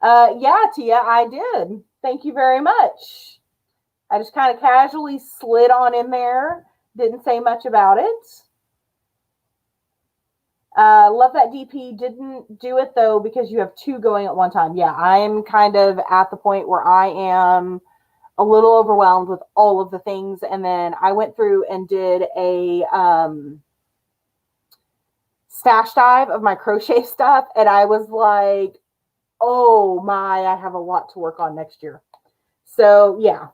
Yeah, Tia, I did. Thank you very much. I just kind of casually slid on in there. Didn't say much about it. Love that DP. Didn't do it, though, because you have two going at one time. Yeah, I'm kind of at the point where I am a little overwhelmed with all of the things. And then I went through and did a stash dive of my crochet stuff. And I was like, oh my, I have a lot to work on next year. So yeah.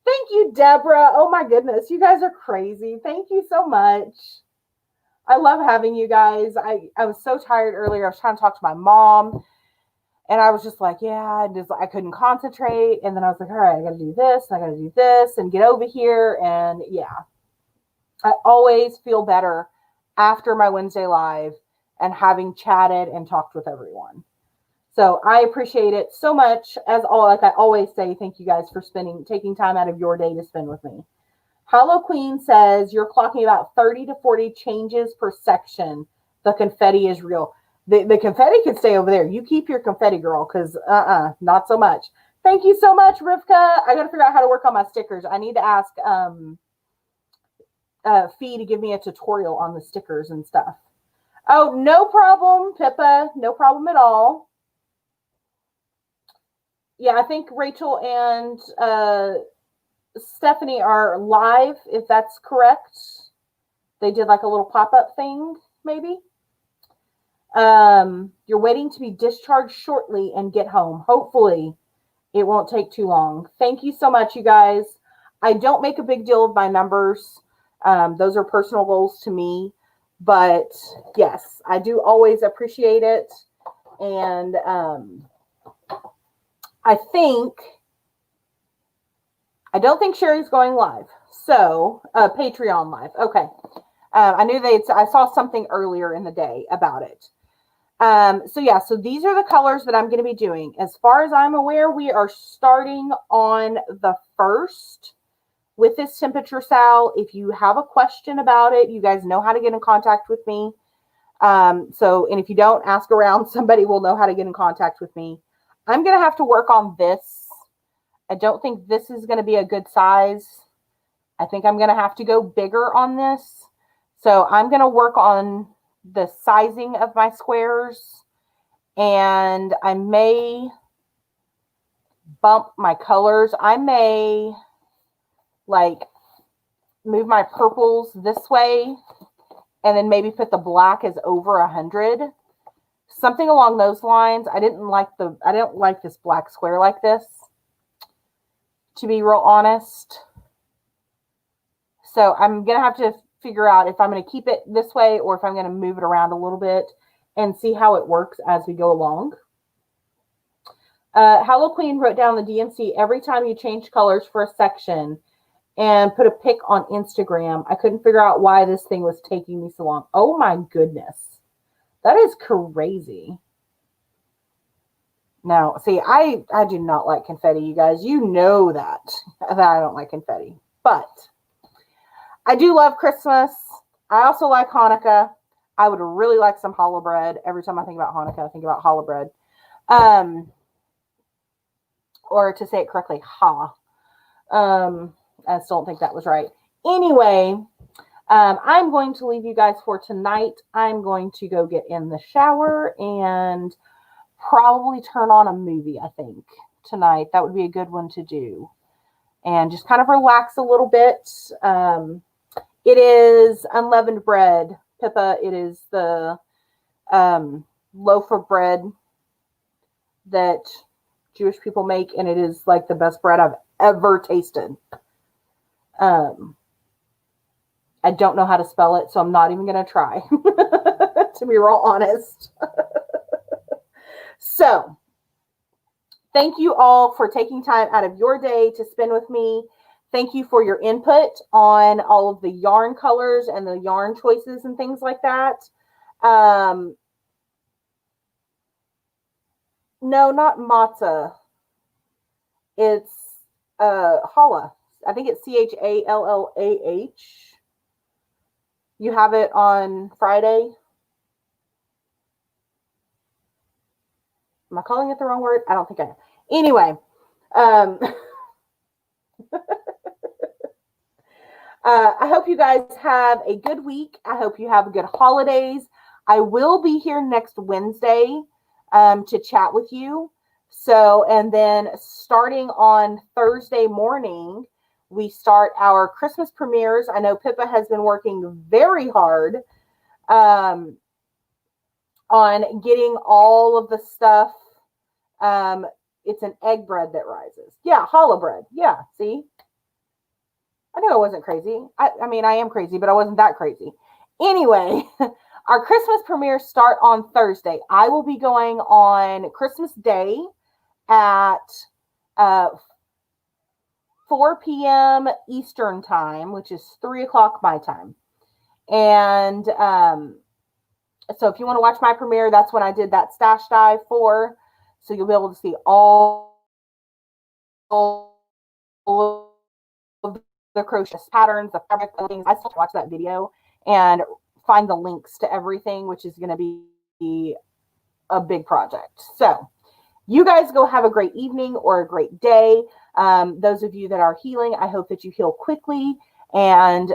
Thank you, Deborah. Oh my goodness. You guys are crazy. Thank you so much. I love having you guys. I was so tired earlier. I was trying to talk to my mom and I was just like, yeah, I couldn't concentrate. And then I was like, all right, I got to do this. I got to do this and get over here. And yeah, I always feel better after my Wednesday live and having chatted and talked with everyone. So I appreciate it so much. Like I always say, thank you guys for taking time out of your day to spend with me. Hollow Queen says you're clocking about 30 to 40 changes per section. The confetti is real. The confetti can stay over there. You keep your confetti, girl, because not so much. Thank you so much, Rivka. I got to figure out how to work on my stickers. I need to ask Fee to give me a tutorial on the stickers and stuff. Oh, no problem, Pippa. No problem at all. Yeah, I think Rachel and Stephanie are live, if that's correct. They did like a little pop-up thing, maybe. You're waiting to be discharged shortly and get home. Hopefully, it won't take too long. Thank you so much, you guys. I don't make a big deal of my numbers. Those are personal goals to me. But yes, I do always appreciate it. And I don't think Sherry's going live. So, Patreon live. Okay. I knew I saw something earlier in the day about it. So yeah, so these are the colors that I'm going to be doing. As far as I'm aware, we are starting on the 1st with this temperature sal. If you have a question about it, you guys know how to get in contact with me. And if you don't, ask around. Somebody will know how to get in contact with me. I'm going to have to work on this. I don't think this is going to be a good size. I think I'm going to have to go bigger on this. So I'm going to work on the sizing of my squares. And I may bump my colors. I may move my purples this way and then maybe put the black as over 100. Something along those lines. I don't like this black square like this, to be real honest. So I'm going to have to figure out if I'm going to keep it this way or if I'm going to move it around a little bit and see how it works as we go along. Hello Queen wrote down the DMC every time you change colors for a section and put a pic on Instagram. I couldn't figure out why this thing was taking me so long. Oh my goodness. That is crazy. Now, see, I do not like confetti, you guys. You know that I don't like confetti. But I do love Christmas. I also like Hanukkah. I would really like some challah bread. Every time I think about Hanukkah, I think about challah bread. Or to say it correctly, ha. I still don't think that was right. Anyway, I'm going to leave you guys for tonight. I'm going to go get in the shower and probably turn on a movie, I think, tonight. That would be a good one to do. And just kind of relax a little bit. It is unleavened bread, Pippa. It is the loaf of bread that Jewish people make, and it is like the best bread I've ever tasted. I don't know how to spell it, so I'm not even going to try, to be real honest. So, thank you all for taking time out of your day to spend with me. Thank you for your input on all of the yarn colors and the yarn choices and things like that. No, not matzah. It's challah. I think it's CHALLAH. You have it on Friday. Am I calling it the wrong word? I don't think I am. Anyway, I hope you guys have a good week. I hope you have good holidays. I will be here next Wednesday to chat with you. So, and then starting on Thursday morning, we start our Christmas premieres. I know Pippa has been working very hard on getting all of the stuff. It's an egg bread that rises. Yeah, challah bread. Yeah, see? I know I wasn't crazy. I mean, I am crazy, but I wasn't that crazy. Anyway, our Christmas premieres start on Thursday. I will be going on Christmas Day at 4 p.m. Eastern time, which is 3 o'clock my time. And so if you want to watch my premiere, that's when I did that stash dive for. So you'll be able to see all of the crochet patterns, the fabric, the things. I still watch that video and find the links to everything, which is going to be a big project. So you guys go have a great evening or a great day. Those of you that are healing, I hope that you heal quickly and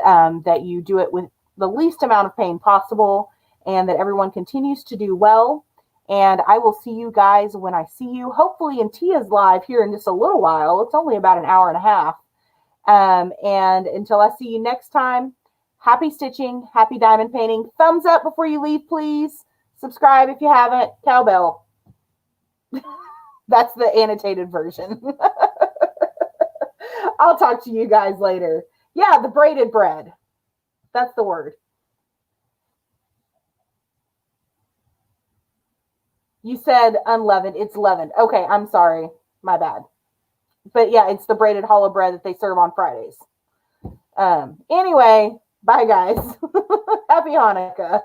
that you do it with the least amount of pain possible, and that everyone continues to do well. And I will see you guys when I see you, hopefully in Tia's live here in just a little while. It's only about an hour and a half. And until I see you next time, happy stitching, happy diamond painting. Thumbs up before you leave, please. Subscribe if you haven't. Cowbell. That's the annotated version. I'll talk to you guys later. Yeah, the braided bread. That's the word. You said unleavened. It's leavened. Okay, I'm sorry. My bad. But yeah, it's the braided challah bread that they serve on Fridays. Anyway, bye guys. Happy Hanukkah.